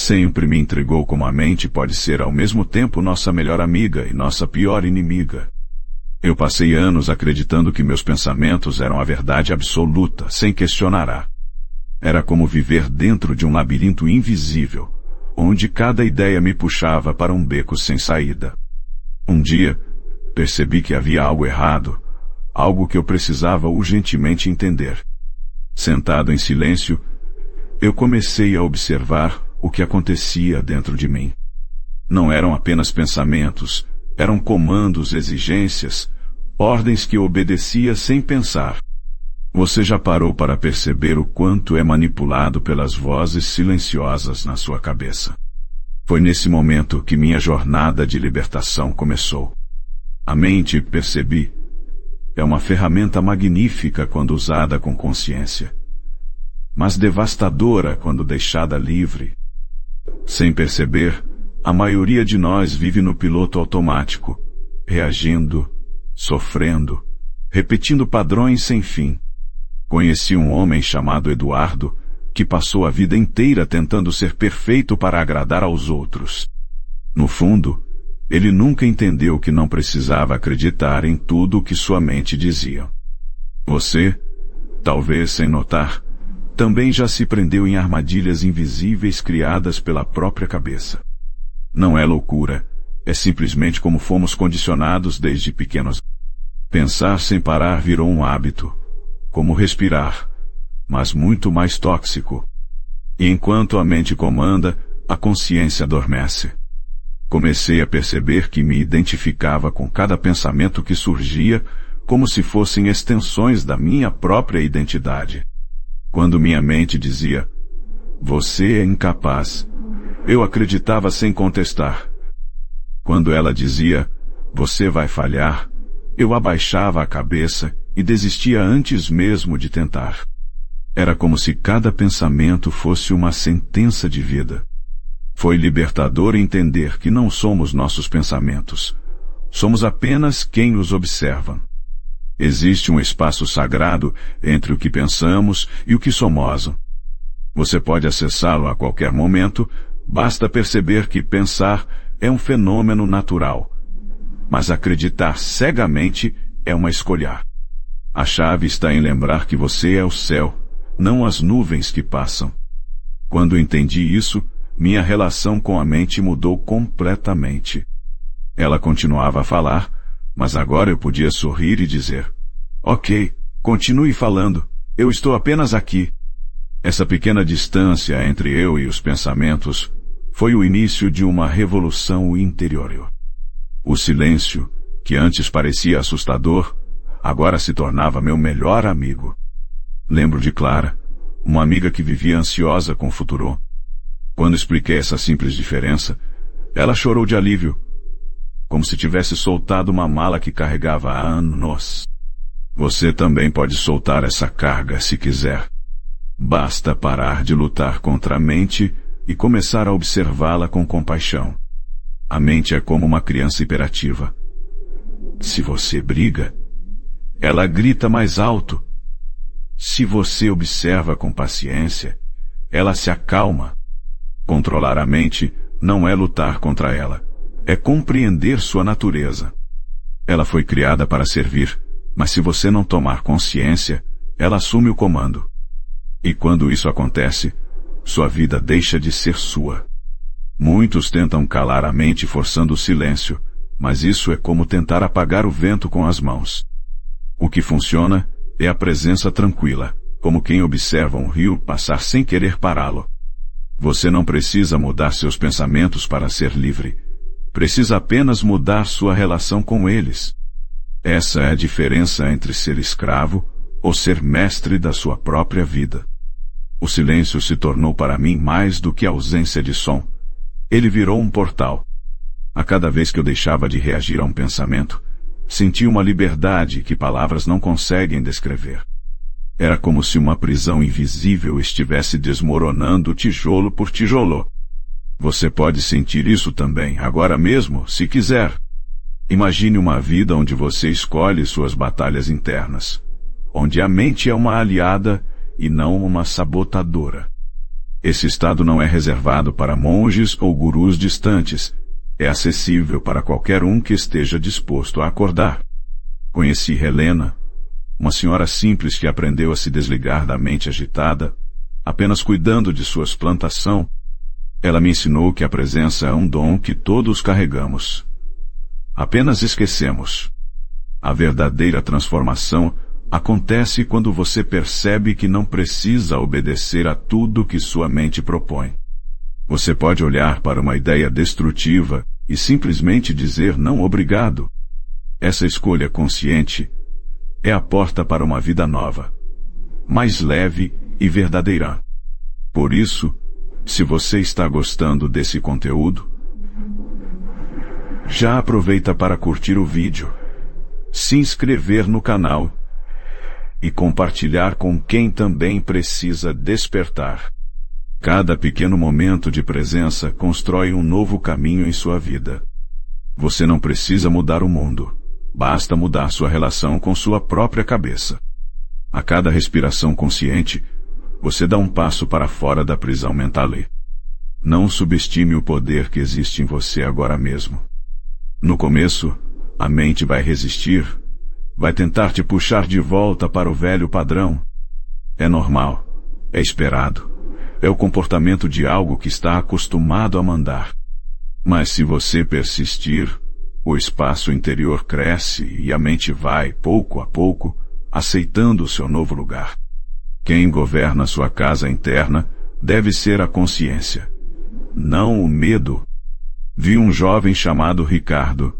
Sempre me intrigou como a mente pode ser ao mesmo tempo nossa melhor amiga e nossa pior inimiga. Eu passei anos acreditando que meus pensamentos eram a verdade absoluta, sem questionar. Era como viver dentro de um labirinto invisível, onde cada ideia me puxava para um beco sem saída. Um dia, percebi que havia algo errado, algo que eu precisava urgentemente entender. Sentado em silêncio, eu comecei a observar o que acontecia dentro de mim. Não eram apenas pensamentos, eram comandos, exigências, ordens que eu obedecia sem pensar. Você já parou para perceber o quanto é manipulado pelas vozes silenciosas na sua cabeça? Foi nesse momento que minha jornada de libertação começou. A mente, percebi, é uma ferramenta magnífica quando usada com consciência, mas devastadora quando deixada livre. Sem perceber, a maioria de nós vive no piloto automático, reagindo, sofrendo, repetindo padrões sem fim. Conheci um homem chamado Eduardo, que passou a vida inteira tentando ser perfeito para agradar aos outros. No fundo, ele nunca entendeu que não precisava acreditar em tudo o que sua mente dizia. Você, talvez sem notar, também já se prendeu em armadilhas invisíveis criadas pela própria cabeça. Não é loucura, é simplesmente como fomos condicionados desde pequenos. Pensar sem parar virou um hábito, como respirar, mas muito mais tóxico. E enquanto a mente comanda, a consciência adormece. Comecei a perceber que me identificava com cada pensamento que surgia, como se fossem extensões da minha própria identidade. Quando minha mente dizia, "Você é incapaz", eu acreditava sem contestar. Quando ela dizia, "Você vai falhar", eu abaixava a cabeça e desistia antes mesmo de tentar. Era como se cada pensamento fosse uma sentença de vida. Foi libertador entender que não somos nossos pensamentos. Somos apenas quem os observa. Existe um espaço sagrado entre o que pensamos e o que somos. Você pode acessá-lo a qualquer momento, basta perceber que pensar é um fenômeno natural. Mas acreditar cegamente é uma escolha. A chave está em lembrar que você é o céu, não as nuvens que passam. Quando entendi isso, minha relação com a mente mudou completamente. Ela continuava a falar, mas agora eu podia sorrir e dizer, "Ok, continue falando, eu estou apenas aqui." Essa pequena distância entre eu e os pensamentos foi o início de uma revolução interior. O silêncio, que antes parecia assustador, agora se tornava meu melhor amigo. Lembro de Clara, uma amiga que vivia ansiosa com o futuro. Quando expliquei essa simples diferença, ela chorou de alívio, como se tivesse soltado uma mala que carregava há anos. Você também pode soltar essa carga se quiser. Basta parar de lutar contra a mente e começar a observá-la com compaixão. A mente é como uma criança hiperativa. Se você briga, ela grita mais alto. Se você observa com paciência, ela se acalma. Controlar a mente não é lutar contra ela, é compreender sua natureza. Ela foi criada para servir, mas se você não tomar consciência, ela assume o comando. E quando isso acontece, sua vida deixa de ser sua. Muitos tentam calar a mente forçando o silêncio, mas isso é como tentar apagar o vento com as mãos. O que funciona é a presença tranquila, como quem observa um rio passar sem querer pará-lo. Você não precisa mudar seus pensamentos para ser livre. Precisa apenas mudar sua relação com eles. Essa é a diferença entre ser escravo ou ser mestre da sua própria vida. O silêncio se tornou para mim mais do que a ausência de som. Ele virou um portal. A cada vez que eu deixava de reagir a um pensamento, sentia uma liberdade que palavras não conseguem descrever. Era como se uma prisão invisível estivesse desmoronando tijolo por tijolo. Você pode sentir isso também, agora mesmo, se quiser. Imagine uma vida onde você escolhe suas batalhas internas, onde a mente é uma aliada e não uma sabotadora. Esse estado não é reservado para monges ou gurus distantes. É acessível para qualquer um que esteja disposto a acordar. Conheci Helena, uma senhora simples que aprendeu a se desligar da mente agitada, apenas cuidando de suas plantações. Ela me ensinou que a presença é um dom que todos carregamos. Apenas esquecemos. A verdadeira transformação acontece quando você percebe que não precisa obedecer a tudo que sua mente propõe. Você pode olhar para uma ideia destrutiva e simplesmente dizer não obrigado. Essa escolha consciente é a porta para uma vida nova, mais leve e verdadeira. Por isso, se você está gostando desse conteúdo, já aproveita para curtir o vídeo, se inscrever no canal e compartilhar com quem também precisa despertar. Cada pequeno momento de presença constrói um novo caminho em sua vida. Você não precisa mudar o mundo, basta mudar sua relação com sua própria cabeça. A cada respiração consciente, você dá um passo para fora da prisão mental. Não subestime o poder que existe em você agora mesmo. No começo, a mente vai resistir, vai tentar te puxar de volta para o velho padrão. É normal, é esperado, é o comportamento de algo que está acostumado a mandar. Mas se você persistir, o espaço interior cresce e a mente vai, pouco a pouco, aceitando o seu novo lugar. Quem governa sua casa interna deve ser a consciência, não o medo. Vi um jovem chamado Ricardo,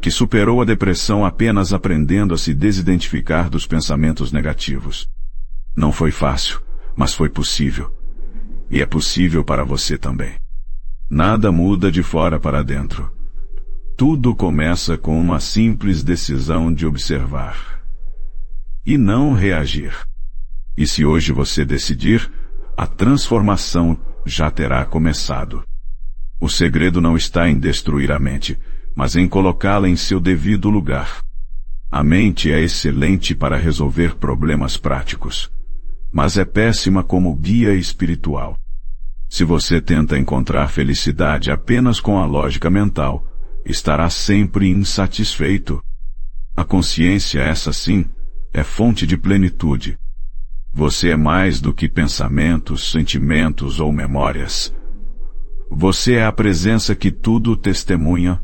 que superou a depressão apenas aprendendo a se desidentificar dos pensamentos negativos. Não foi fácil, mas foi possível. E é possível para você também. Nada muda de fora para dentro. Tudo começa com uma simples decisão de observar e não reagir. E se hoje você decidir, a transformação já terá começado. O segredo não está em destruir a mente, mas em colocá-la em seu devido lugar. A mente é excelente para resolver problemas práticos, mas é péssima como guia espiritual. Se você tenta encontrar felicidade apenas com a lógica mental, estará sempre insatisfeito. A consciência, essa sim, é fonte de plenitude. Você é mais do que pensamentos, sentimentos ou memórias. Você é a presença que tudo testemunha.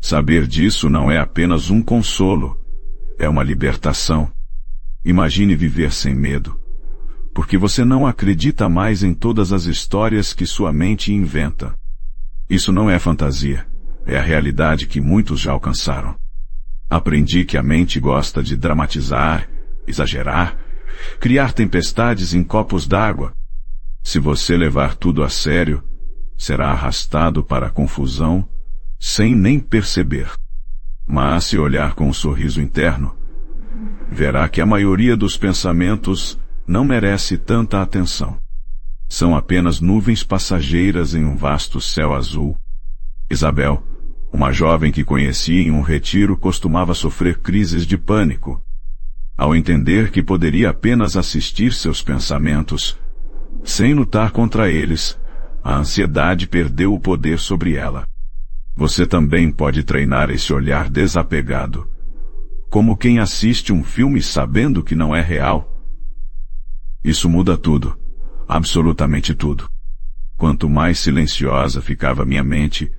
Saber disso não é apenas um consolo, é uma libertação. Imagine viver sem medo, porque você não acredita mais em todas as histórias que sua mente inventa. Isso não é fantasia, é a realidade que muitos já alcançaram. Aprendi que a mente gosta de dramatizar, exagerar, criar tempestades em copos d'água. Se você levar tudo a sério, será arrastado para a confusão sem nem perceber. Mas se olhar com um sorriso interno, verá que a maioria dos pensamentos não merece tanta atenção. São apenas nuvens passageiras em um vasto céu azul. Isabel, uma jovem que conheci em um retiro, costumava sofrer crises de pânico. Ao entender que poderia apenas assistir seus pensamentos, sem lutar contra eles, a ansiedade perdeu o poder sobre ela. Você também pode treinar esse olhar desapegado, como quem assiste um filme sabendo que não é real. Isso muda tudo, absolutamente tudo. Quanto mais silenciosa ficava minha mente,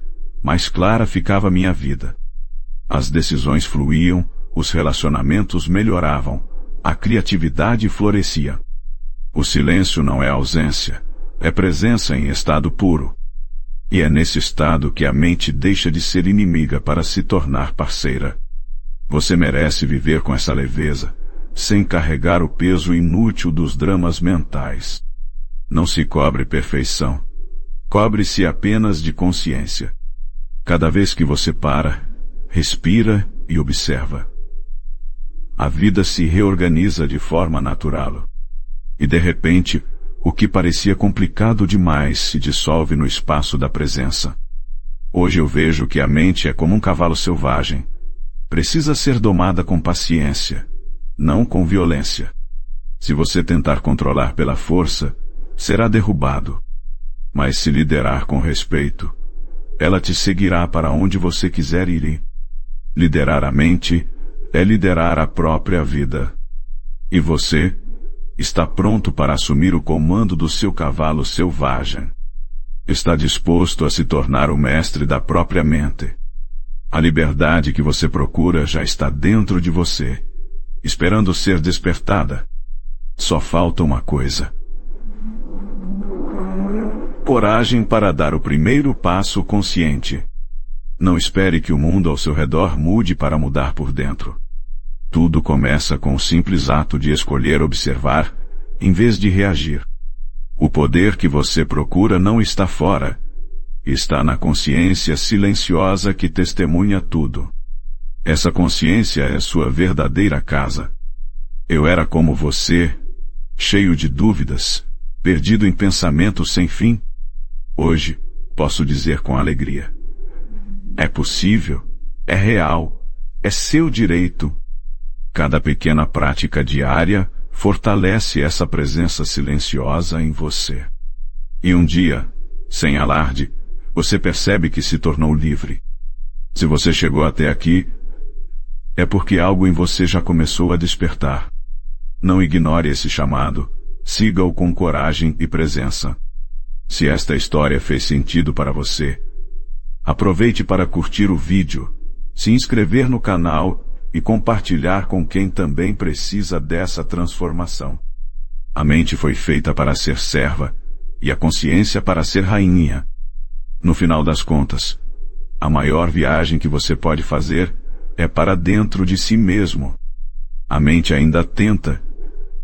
mais clara ficava minha vida. As decisões fluíam, os relacionamentos melhoravam, a criatividade florescia. O silêncio não é ausência, é presença em estado puro. E é nesse estado que a mente deixa de ser inimiga para se tornar parceira. Você merece viver com essa leveza, sem carregar o peso inútil dos dramas mentais. Não se cobre perfeição. Cobre-se apenas de consciência. Cada vez que você para, respira e observa, a vida se reorganiza de forma natural. E de repente, o que parecia complicado demais se dissolve no espaço da presença. Hoje eu vejo que a mente é como um cavalo selvagem. Precisa ser domada com paciência, não com violência. Se você tentar controlar pela força, será derrubado. Mas se liderar com respeito, ela te seguirá para onde você quiser ir. Liderar a mente é liderar a própria vida. E você está pronto para assumir o comando do seu cavalo selvagem. Está disposto a se tornar o mestre da própria mente. A liberdade que você procura já está dentro de você, esperando ser despertada. Só falta uma coisa: coragem para dar o primeiro passo consciente. Não espere que o mundo ao seu redor mude para mudar por dentro. Tudo começa com o simples ato de escolher observar, em vez de reagir. O poder que você procura não está fora. Está na consciência silenciosa que testemunha tudo. Essa consciência é sua verdadeira casa. Eu era como você, cheio de dúvidas, perdido em pensamentos sem fim. Hoje, posso dizer com alegria: é possível, é real, é seu direito. Cada pequena prática diária fortalece essa presença silenciosa em você. E um dia, sem alarde, você percebe que se tornou livre. Se você chegou até aqui, é porque algo em você já começou a despertar. Não ignore esse chamado, siga-o com coragem e presença. Se esta história fez sentido para você, aproveite para curtir o vídeo, se inscrever no canal e compartilhar com quem também precisa dessa transformação. A mente foi feita para ser serva e a consciência para ser rainha. No final das contas, a maior viagem que você pode fazer é para dentro de si mesmo. A mente ainda tenta,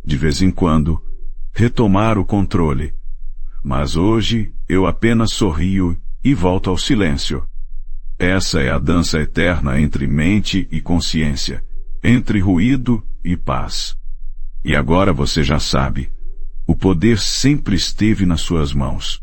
de vez em quando, retomar o controle. Mas hoje eu apenas sorrio e volto ao silêncio. Essa é a dança eterna entre mente e consciência, entre ruído e paz. E agora você já sabe, o poder sempre esteve nas suas mãos.